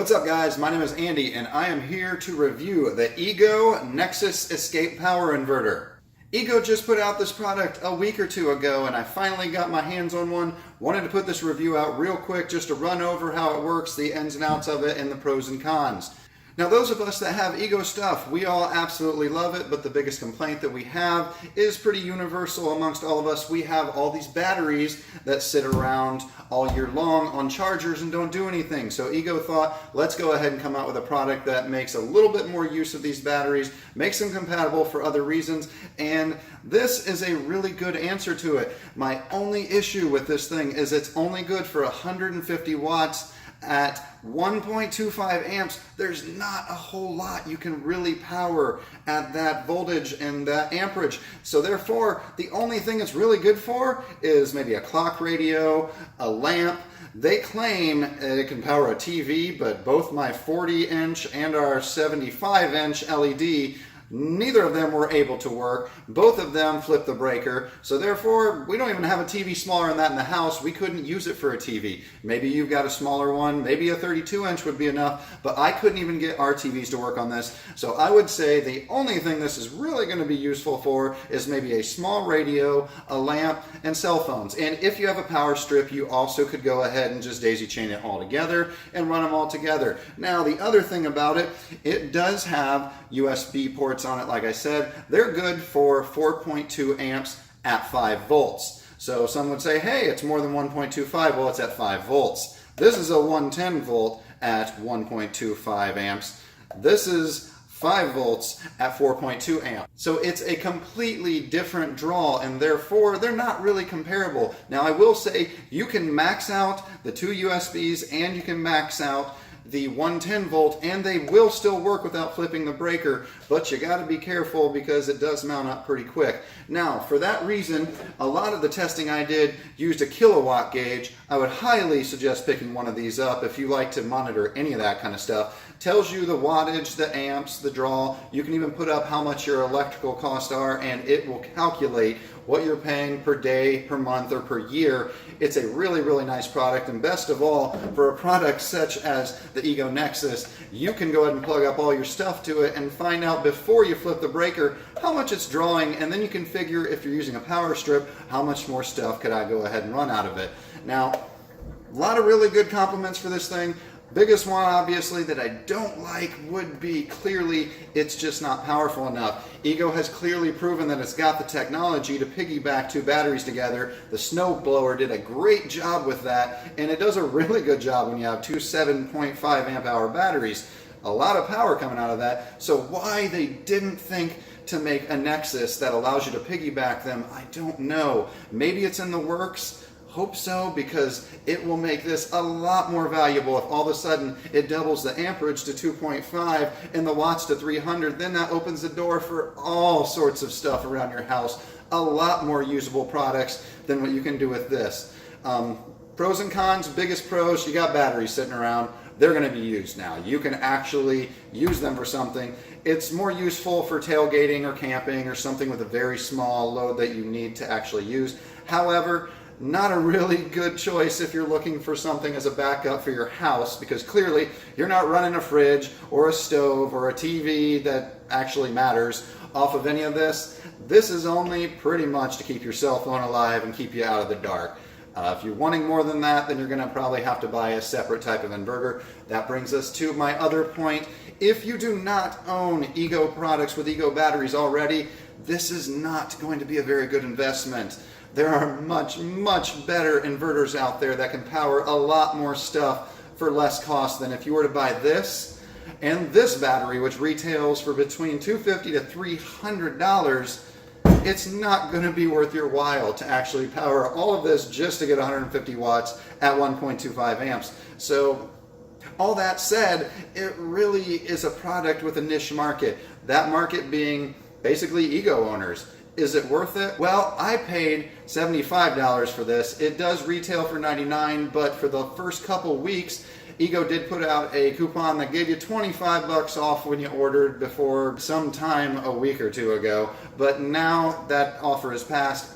What's up guys, my name is Andy and I am here to review the Ego Nexus Escape Power Inverter. Ego just put out this product a week or two ago and I finally got my hands on one. Wanted to put this review out real quick just to run over how it works, the ins and outs of it, and the pros and cons. Now those of us that have Ego stuff, we all absolutely love it, but the biggest complaint that we have is pretty universal amongst all of us. We have all these batteries that sit around all year long on chargers and don't do anything. So Ego thought, let's go ahead and come out with a product that makes a little bit more use of these batteries, makes them compatible for other reasons, and this is a really good answer to it. My only issue with this thing is it's only good for 150 watts at 1.25 amps. There's not a whole lot you can really power at that voltage and that amperage. So therefore, the only thing it's really good for is maybe a clock radio, a lamp. They claim it can power a TV, but both my 40-inch and our 75-inch LED, neither of them were able to work. Both of them flipped the breaker. So therefore, we don't even have a TV smaller than that in the house. We couldn't use it for a TV. Maybe you've got a smaller one. Maybe a 32-inch would be enough. But I couldn't even get our TVs to work on this. So I would say the only thing this is really going to be useful for is maybe a small radio, a lamp, and cell phones. And if you have a power strip, you also could go ahead and just daisy chain it all together and run them all together. Now, the other thing about it, it does have USB ports on it. Like I said, they're good for 4.2 amps at 5 volts. So some would say, hey, it's more than 1.25. Well, it's at 5 volts. This is a 110 volt at 1.25 amps. This is 5 volts at 4.2 amps. So it's a completely different draw, and therefore they're not really comparable. Now I will say you can max out the two USBs and you can max out the 110 volt, and they will still work without flipping the breaker, but you got to be careful because it does mount up pretty quick. Now, for that reason, a lot of the testing I did used a kilowatt gauge. I would highly suggest picking one of these up if you like to monitor any of that kind of stuff. Tells you the wattage, the amps, the draw. You can even put up how much your electrical costs are, and it will calculate what you're paying per day, per month, or per year. It's a really, really nice product, and best of all, for a product such as the Ego Nexus, you can go ahead and plug up all your stuff to it and find out before you flip the breaker how much it's drawing, and then you can figure, if you're using a power strip, how much more stuff could I go ahead and run out of it. Now, a lot of really good compliments for this thing. Biggest one, obviously, that I don't like would be clearly it's just not powerful enough. Ego has clearly proven that it's got the technology to piggyback two batteries together. The snow blower did a great job with that, and it does a really good job when you have two 7.5 amp hour batteries. A lot of power coming out of that. So why they didn't think to make a Nexus that allows you to piggyback them, I don't know. Maybe it's in the works. Hope so, because it will make this a lot more valuable if all of a sudden it doubles the amperage to 2.5 and the watts to 300. Then that opens the door for all sorts of stuff around your house. A lot more usable products than what you can do with this. Pros and cons, biggest pros, you got batteries sitting around. They're going to be used now. You can actually use them for something. It's more useful for tailgating or camping or something with a very small load that you need to actually use. However, not a really good choice if you're looking for something as a backup for your house, because clearly you're not running a fridge or a stove or a TV that actually matters off of any of this. This is only pretty much to keep your cell phone alive and keep you out of the dark. If you're wanting more than that, then you're going to probably have to buy a separate type of inverter. That brings us to my other point. If you do not own Ego products with Ego batteries already, this is not going to be a very good investment. There are much, much better inverters out there that can power a lot more stuff for less cost than if you were to buy this and this battery, which retails for between $250 to $300. It's not going to be worth your while to actually power all of this just to get 150 watts at 1.25 amps. So all that said, it really is a product with a niche market. That market being basically Ego owners. Is it worth it? Well, I paid $75 for this. It does retail for $99, but for the first couple weeks, Ego did put out a coupon that gave you 25 bucks off when you ordered before sometime a week or two ago. But now that offer is passed.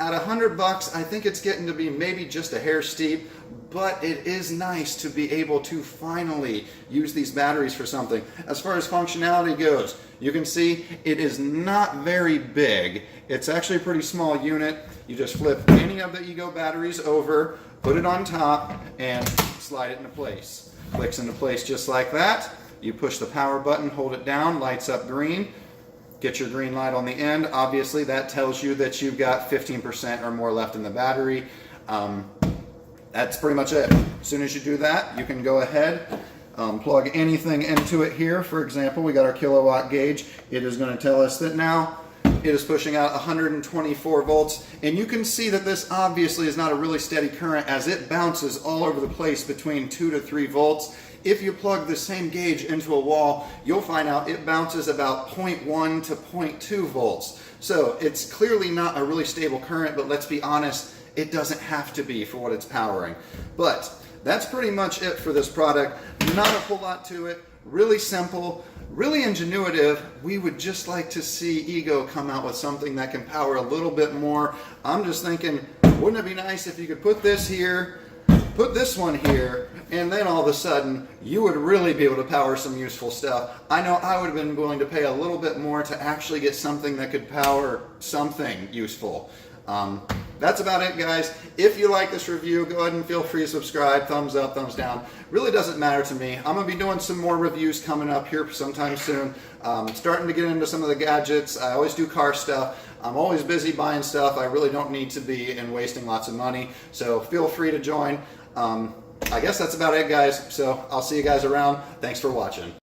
At $100 bucks, I think it's getting to be maybe just a hair steep, but it is nice to be able to finally use these batteries for something. As far as functionality goes, you can see it is not very big. It's actually a pretty small unit. You just flip any of the Ego batteries over, put it on top, and slide it into place. Clicks into place just like that. You push the power button, hold it down, lights up green. Get your green light on the end. Obviously, that tells you that you've got 15% or more left in the battery. That's pretty much it. As soon as you do that, you can go ahead, plug anything into it here. For example, we got our kilowatt gauge. It is going to tell us that now it is pushing out 124 volts. And you can see that this obviously is not a really steady current, as it bounces all over the place between 2 to 3 volts. If you plug the same gauge into a wall, you'll find out it bounces about 0.1 to 0.2 volts. So it's clearly not a really stable current, but let's be honest, it doesn't have to be for what it's powering. But that's pretty much it for this product. Not a whole lot to it. Really simple, really ingenuitive. We would just like to see Ego come out with something that can power a little bit more. I'm just thinking, wouldn't it be nice if you could put this here, put this one here, and then all of a sudden you would really be able to power some useful stuff. I know I would have been willing to pay a little bit more to actually get something that could power something useful. That's about it, guys. If you like this review, go ahead and feel free to subscribe. Thumbs up, thumbs down. Really doesn't matter to me. I'm going to be doing some more reviews coming up here sometime soon. Starting to get into some of the gadgets. I always do car stuff. I'm always busy buying stuff. I really don't need to be and wasting lots of money. So feel free to join. I guess that's about it, guys. So I'll see you guys around. Thanks for watching.